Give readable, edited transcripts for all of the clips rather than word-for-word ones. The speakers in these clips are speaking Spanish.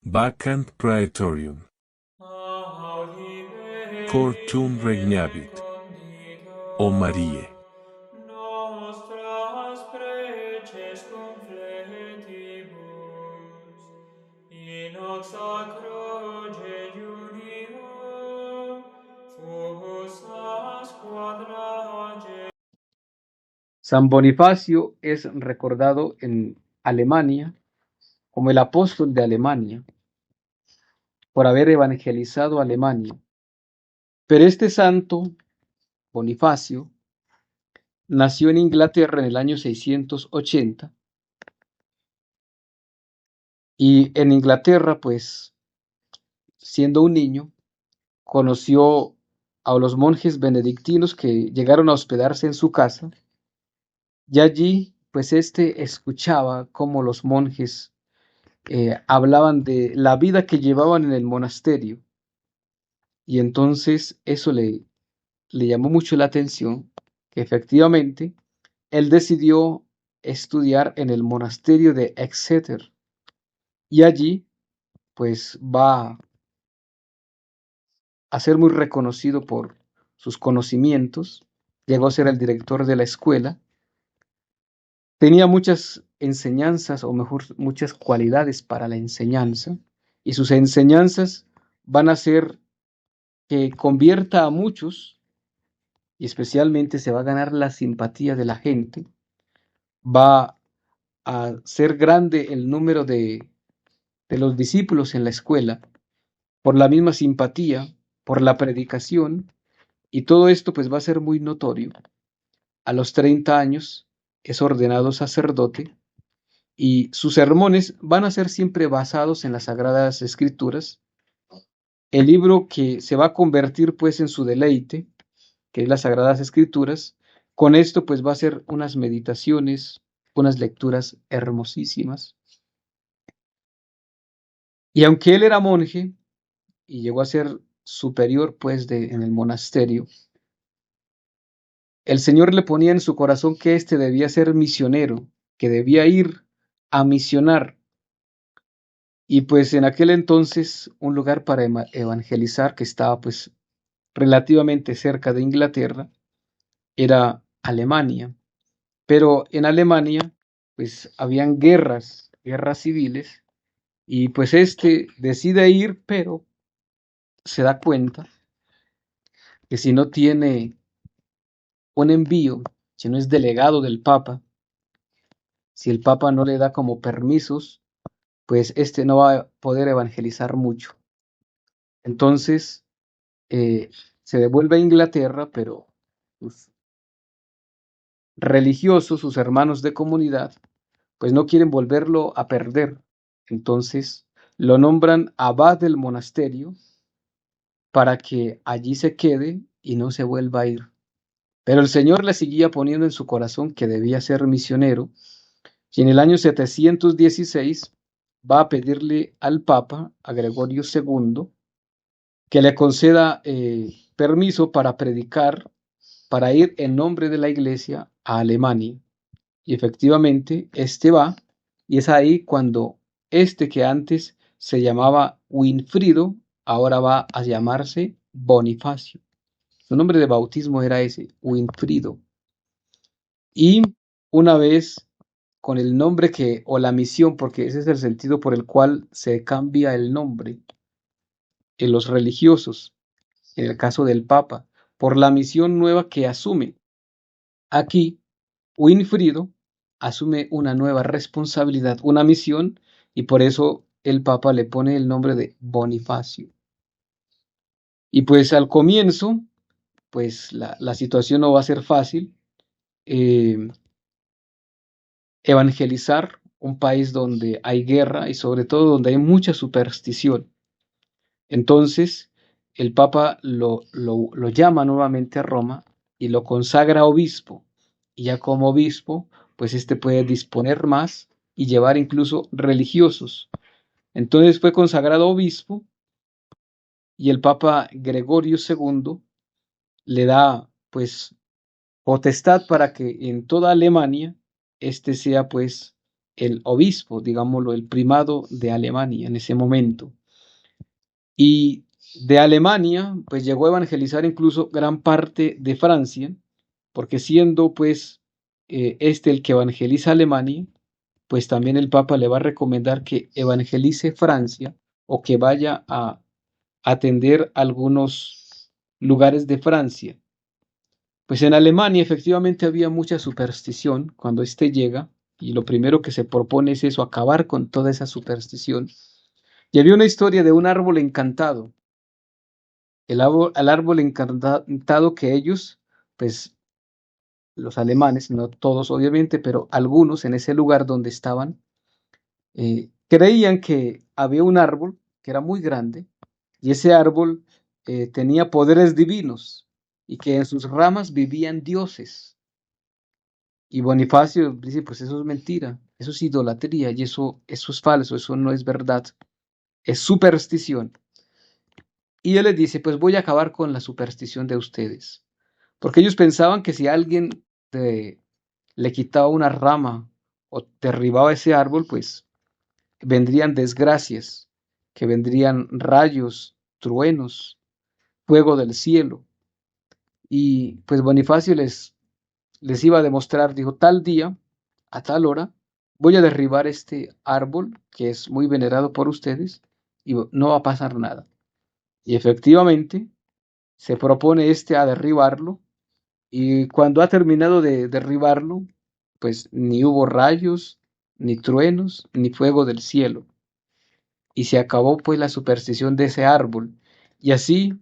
Vacant praetorium. Cor tum regnavit, O Marie. Nostras preces confletibus, in oxa croce junio, fusas quadrage. San Bonifacio es recordado en Alemania como el apóstol de Alemania por haber evangelizado Alemania. Pero este santo, Bonifacio, nació en Inglaterra en el año 680 y en Inglaterra, pues, siendo un niño, conoció a los monjes benedictinos que llegaron a hospedarse en su casa y allí, pues, escuchaba cómo los monjes hablaban de la vida que llevaban en el monasterio y entonces eso le llamó mucho la atención, que efectivamente él decidió estudiar en el monasterio de Exeter y allí pues va a ser muy reconocido por sus conocimientos, llegó a ser el director de la escuela, tenía muchas enseñanzas o mejor muchas cualidades para la enseñanza y sus enseñanzas van a hacer que convierta a muchos y especialmente se va a ganar la simpatía de la gente, va a ser grande el número de los discípulos en la escuela por la misma simpatía, por la predicación, y todo esto pues va a ser muy notorio. A los 30 años es ordenado sacerdote y sus sermones van a ser siempre basados en las Sagradas Escrituras, el libro que se va a convertir pues en su deleite, que es las Sagradas Escrituras. Con esto pues va a ser unas meditaciones, unas lecturas hermosísimas. Y aunque él era monje y llegó a ser superior pues en el monasterio, el Señor le ponía en su corazón que éste debía ser misionero, que debía ir a misionar. Y pues en aquel entonces un lugar para evangelizar que estaba pues relativamente cerca de Inglaterra era Alemania. Pero en Alemania pues habían guerras civiles y pues decide ir, pero se da cuenta que si no tiene un envío, si no es delegado del Papa, si el Papa no le da como permisos, pues no va a poder evangelizar mucho. Entonces se devuelve a Inglaterra, pero sus religiosos, sus hermanos de comunidad, pues no quieren volverlo a perder. Entonces lo nombran abad del monasterio para que allí se quede y no se vuelva a ir. Pero el Señor le seguía poniendo en su corazón que debía ser misionero y en el año 716 va a pedirle al Papa, a Gregorio II, que le conceda permiso para predicar, para ir en nombre de la Iglesia a Alemania. Y efectivamente, va, y es ahí cuando que antes se llamaba Winfrido, ahora va a llamarse Bonifacio. Su nombre de bautismo era ese, Winfrido. Y una vez con el nombre o la misión, porque ese es el sentido por el cual se cambia el nombre en los religiosos, en el caso del Papa, por la misión nueva que asume. Aquí, Winfrido asume una nueva responsabilidad, una misión, y por eso el Papa le pone el nombre de Bonifacio. Y pues al comienzo, pues la situación no va a ser fácil. Evangelizar un país donde hay guerra y sobre todo donde hay mucha superstición. Entonces, el Papa lo llama nuevamente a Roma y lo consagra obispo. Y ya como obispo, pues puede disponer más y llevar incluso religiosos. Entonces fue consagrado obispo y el Papa Gregorio II le da pues potestad para que en toda Alemania sea pues el obispo, digámoslo, el primado de Alemania en ese momento. Y de Alemania, pues llegó a evangelizar incluso gran parte de Francia, porque siendo pues el que evangeliza Alemania, pues también el Papa le va a recomendar que evangelice Francia o que vaya a atender algunos lugares de Francia. Pues en Alemania efectivamente había mucha superstición cuando éste llega, y lo primero que se propone es eso, acabar con toda esa superstición. Y había una historia de un árbol encantado, el árbol encantado que ellos, pues los alemanes, no todos obviamente, pero algunos en ese lugar donde estaban, creían que había un árbol que era muy grande y ese árbol tenía poderes divinos y que en sus ramas vivían dioses. Y Bonifacio dice, pues eso es mentira, eso es idolatría y eso es falso, eso no es verdad, es superstición. Y él les dice, pues voy a acabar con la superstición de ustedes. Porque ellos pensaban que si alguien le quitaba una rama o derribaba ese árbol, pues vendrían desgracias, que vendrían rayos, truenos, fuego del cielo. Y pues Bonifacio les iba a demostrar, dijo, tal día, a tal hora, voy a derribar este árbol que es muy venerado por ustedes y no va a pasar nada. Y efectivamente se propone a derribarlo y cuando ha terminado de derribarlo, pues ni hubo rayos, ni truenos, ni fuego del cielo. Y se acabó pues la superstición de ese árbol. Y así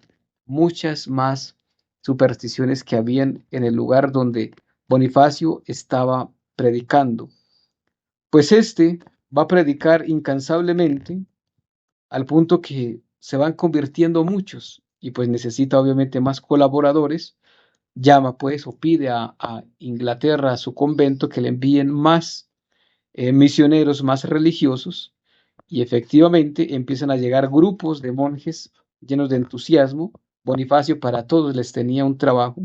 muchas más supersticiones que habían en el lugar donde Bonifacio estaba predicando. Pues va a predicar incansablemente al punto que se van convirtiendo muchos y pues necesita obviamente más colaboradores. Llama pues o pide a Inglaterra, a su convento, que le envíen más misioneros, más religiosos, y efectivamente empiezan a llegar grupos de monjes llenos de entusiasmo. Bonifacio para todos les tenía un trabajo,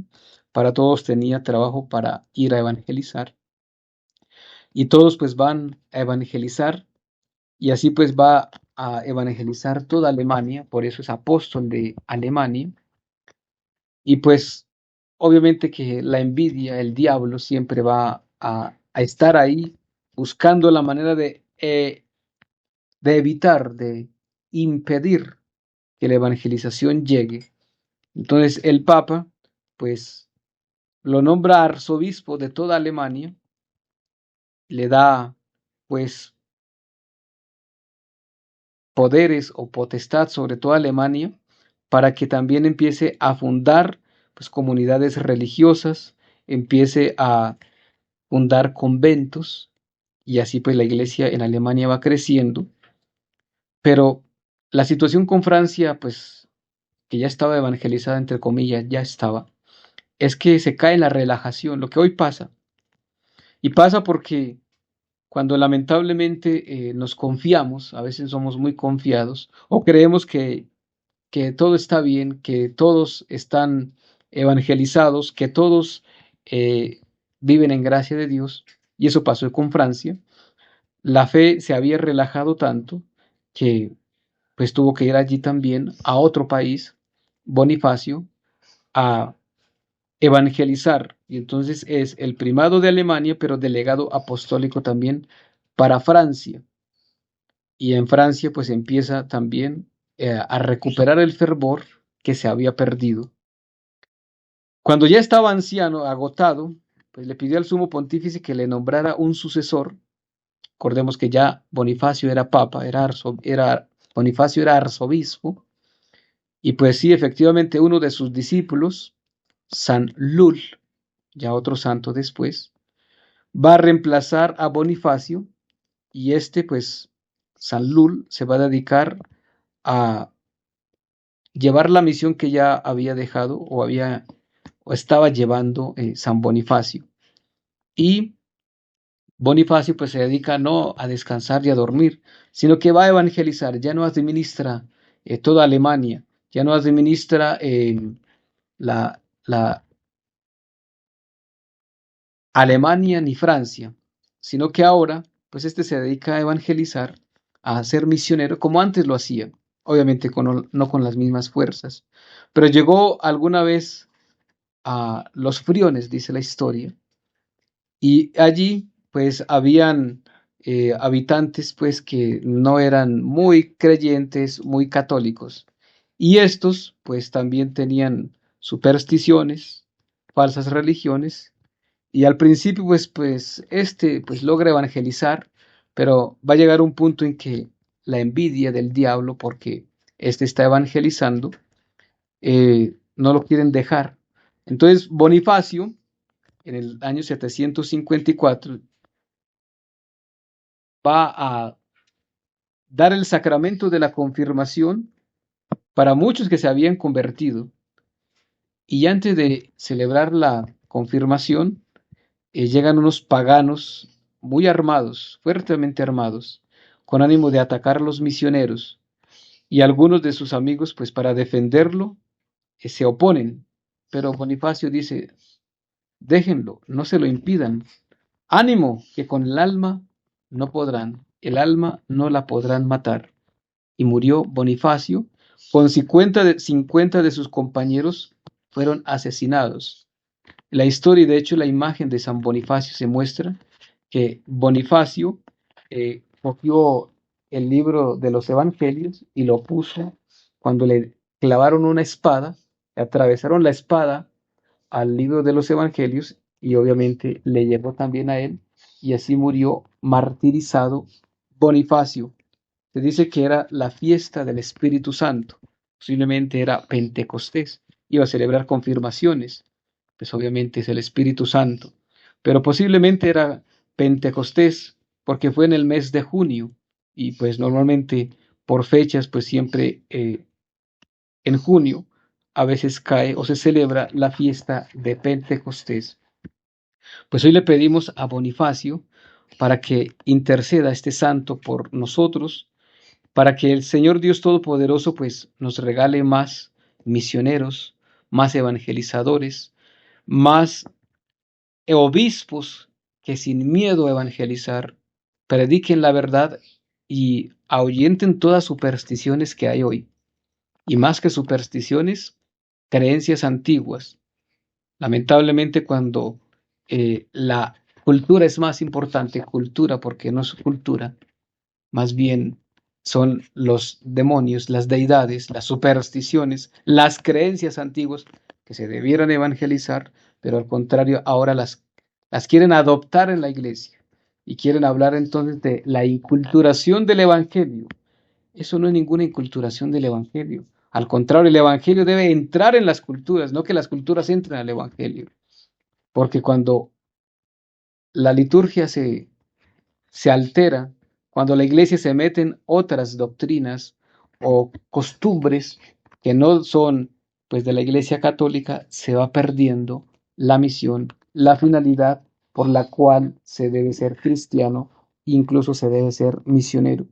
para todos tenía trabajo para ir a evangelizar, y todos pues van a evangelizar, y así pues va a evangelizar toda Alemania, por eso es apóstol de Alemania. Y pues obviamente que la envidia, el diablo siempre va a estar ahí buscando la manera de evitar, de impedir que la evangelización llegue. Entonces el Papa pues lo nombra arzobispo de toda Alemania, le da pues poderes o potestad sobre toda Alemania para que también empiece a fundar pues comunidades religiosas, empiece a fundar conventos y así pues la iglesia en Alemania va creciendo. Pero la situación con Francia, pues que ya estaba evangelizada, entre comillas, ya estaba, es que se cae en la relajación, lo que hoy pasa. Y pasa porque cuando lamentablemente nos confiamos, a veces somos muy confiados, o creemos que todo está bien, que todos están evangelizados, que todos viven en gracia de Dios, y eso pasó con Francia. La fe se había relajado tanto que pues tuvo que ir allí también a otro país, Bonifacio, a evangelizar. Y entonces es el primado de Alemania, pero delegado apostólico también para Francia. Y en Francia pues empieza también a recuperar el fervor que se había perdido. Cuando ya estaba anciano, agotado, pues le pidió al sumo pontífice que le nombrara un sucesor. Recordemos que ya Bonifacio era papa, Bonifacio era arzobispo, y pues sí, efectivamente uno de sus discípulos, San Lul, ya otro santo después, va a reemplazar a Bonifacio, y pues San Lul se va a dedicar a llevar la misión que ya había dejado o estaba llevando San Bonifacio. Y Bonifacio pues se dedica no a descansar y a dormir, sino que va a evangelizar, ya no administra toda Alemania, ya no administra la Alemania ni Francia, sino que ahora pues este se dedica a evangelizar, a ser misionero, como antes lo hacía, obviamente no con las mismas fuerzas, pero llegó alguna vez a los Friones, dice la historia, y allí pues habían habitantes pues que no eran muy creyentes, muy católicos, y estos pues también tenían supersticiones, falsas religiones, y al principio pues logra evangelizar, pero va a llegar un punto en que la envidia del diablo, porque este está evangelizando, no lo quieren dejar. Entonces Bonifacio, en el año 754, va a dar el sacramento de la confirmación para muchos que se habían convertido. Y antes de celebrar la confirmación, llegan unos paganos muy armados, fuertemente armados, con ánimo de atacar a los misioneros. Y algunos de sus amigos, pues para defenderlo, se oponen. Pero Bonifacio dice, déjenlo, no se lo impidan. Ánimo, que con el alma no podrán, el alma no la podrán matar. Y murió Bonifacio, con 50 de sus compañeros fueron asesinados. La historia y de hecho la imagen de San Bonifacio se muestra que Bonifacio cogió el libro de los evangelios y lo puso cuando le clavaron una espada, le atravesaron la espada al libro de los evangelios y obviamente le llegó también a él y así murió martirizado Bonifacio. Se dice que era la fiesta del Espíritu Santo, posiblemente era Pentecostés, iba a celebrar confirmaciones, pues obviamente es el Espíritu Santo, pero posiblemente era Pentecostés porque fue en el mes de junio y pues normalmente por fechas pues siempre en junio a veces cae o se celebra la fiesta de Pentecostés. Pues hoy le pedimos a Bonifacio para que interceda este santo por nosotros, para que el Señor Dios Todopoderoso pues nos regale más misioneros, más evangelizadores, más obispos que sin miedo a evangelizar prediquen la verdad y ahuyenten todas supersticiones que hay hoy. Y más que supersticiones, creencias antiguas. Lamentablemente cuando la cultura es más importante, cultura porque no es cultura, más bien son los demonios, las deidades, las supersticiones, las creencias antiguas que se debieran evangelizar, pero al contrario ahora las quieren adoptar en la iglesia y quieren hablar entonces de la inculturación del evangelio. Eso no es ninguna inculturación del evangelio. Al contrario, el evangelio debe entrar en las culturas, no que las culturas entren al evangelio. Porque cuando la liturgia se altera, cuando la iglesia se mete en otras doctrinas o costumbres que no son pues de la iglesia católica, se va perdiendo la misión, la finalidad por la cual se debe ser cristiano, incluso se debe ser misionero.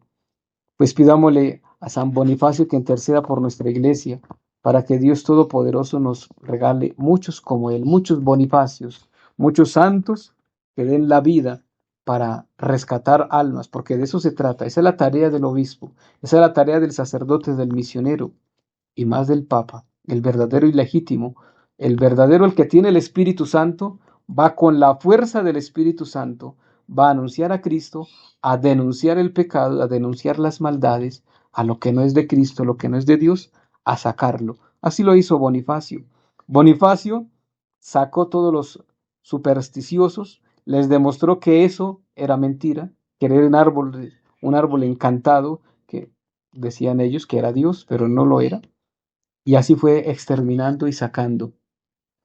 Pues pidámosle a San Bonifacio que interceda por nuestra iglesia, para que Dios Todopoderoso nos regale muchos como él, muchos Bonifacios, muchos santos que den la vida para rescatar almas, porque de eso se trata. Esa es la tarea del obispo, esa es la tarea del sacerdote, del misionero y más del Papa, el verdadero y legítimo. El verdadero, el que tiene el Espíritu Santo, va con la fuerza del Espíritu Santo, va a anunciar a Cristo, a denunciar el pecado, a denunciar las maldades, a lo que no es de Cristo, lo que no es de Dios, a sacarlo. Así lo hizo Bonifacio. Bonifacio sacó todos los supersticiosos, les demostró que eso era mentira, que era un árbol encantado, que decían ellos que era Dios, pero no lo era. Y así fue exterminando y sacando.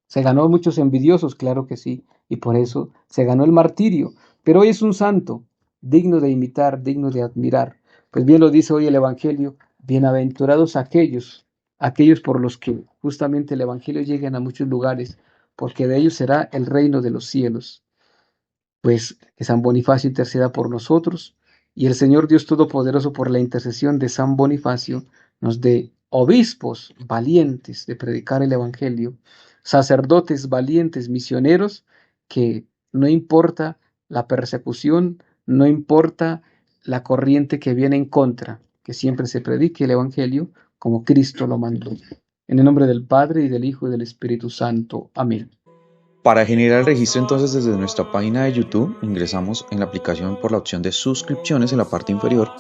Se ganó muchos envidiosos, claro que sí, y por eso se ganó el martirio. Pero hoy es un santo, digno de imitar, digno de admirar. Pues bien lo dice hoy el Evangelio, bienaventurados aquellos por los que justamente el Evangelio llegue a muchos lugares, porque de ellos será el reino de los cielos. Pues que San Bonifacio interceda por nosotros y el Señor Dios Todopoderoso por la intercesión de San Bonifacio nos dé obispos valientes de predicar el Evangelio, sacerdotes valientes, misioneros, que no importa la persecución, No importa la corriente que viene en contra, que siempre se predique el Evangelio como Cristo lo mandó. En el nombre del Padre, y del Hijo, y del Espíritu Santo. Amén. Para generar el registro entonces desde nuestra página de YouTube, ingresamos en la aplicación por la opción de suscripciones en la parte inferior.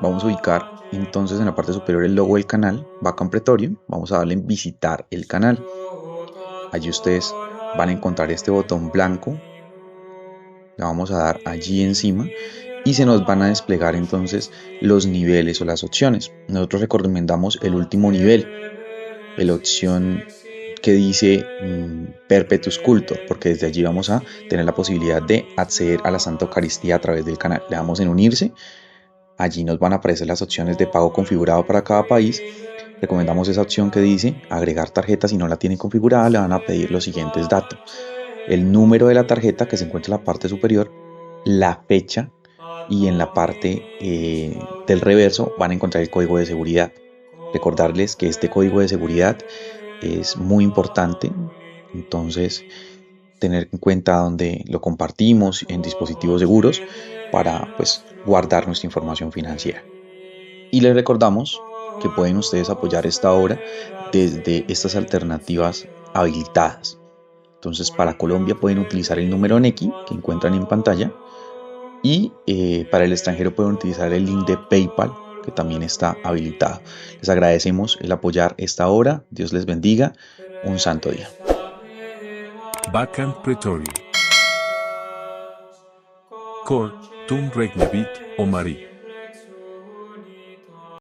Vamos a ubicar entonces en la parte superior el logo del canal, Bacán Pretorium. Vamos a darle en visitar el canal. Allí ustedes van a encontrar este botón blanco. Le vamos a dar allí encima y se nos van a desplegar entonces los niveles o las opciones. Nosotros recomendamos el último nivel, la opción que dice Perpetuus Cultor, porque desde allí vamos a tener la posibilidad de acceder a la Santa Eucaristía a través del canal. Le damos en unirse, allí nos van a aparecer las opciones de pago configurado para cada país. Recomendamos esa opción que dice agregar tarjeta. Si no la tienen configurada, le van a pedir los siguientes datos: el número de la tarjeta, que se encuentra en la parte superior, la fecha, y en la parte del reverso van a encontrar el código de seguridad. Recordarles que este código de seguridad es muy importante, entonces tener en cuenta dónde lo compartimos en dispositivos seguros para pues guardar nuestra información financiera. Y les recordamos que pueden ustedes apoyar esta obra desde estas alternativas habilitadas. Entonces, para Colombia pueden utilizar el número Nequi que encuentran en pantalla, y para el extranjero pueden utilizar el link de PayPal, que también está habilitado. Les agradecemos el apoyar esta obra. Dios les bendiga. Un santo día. Bacán Pretorium. Cor tum regnavit, o María.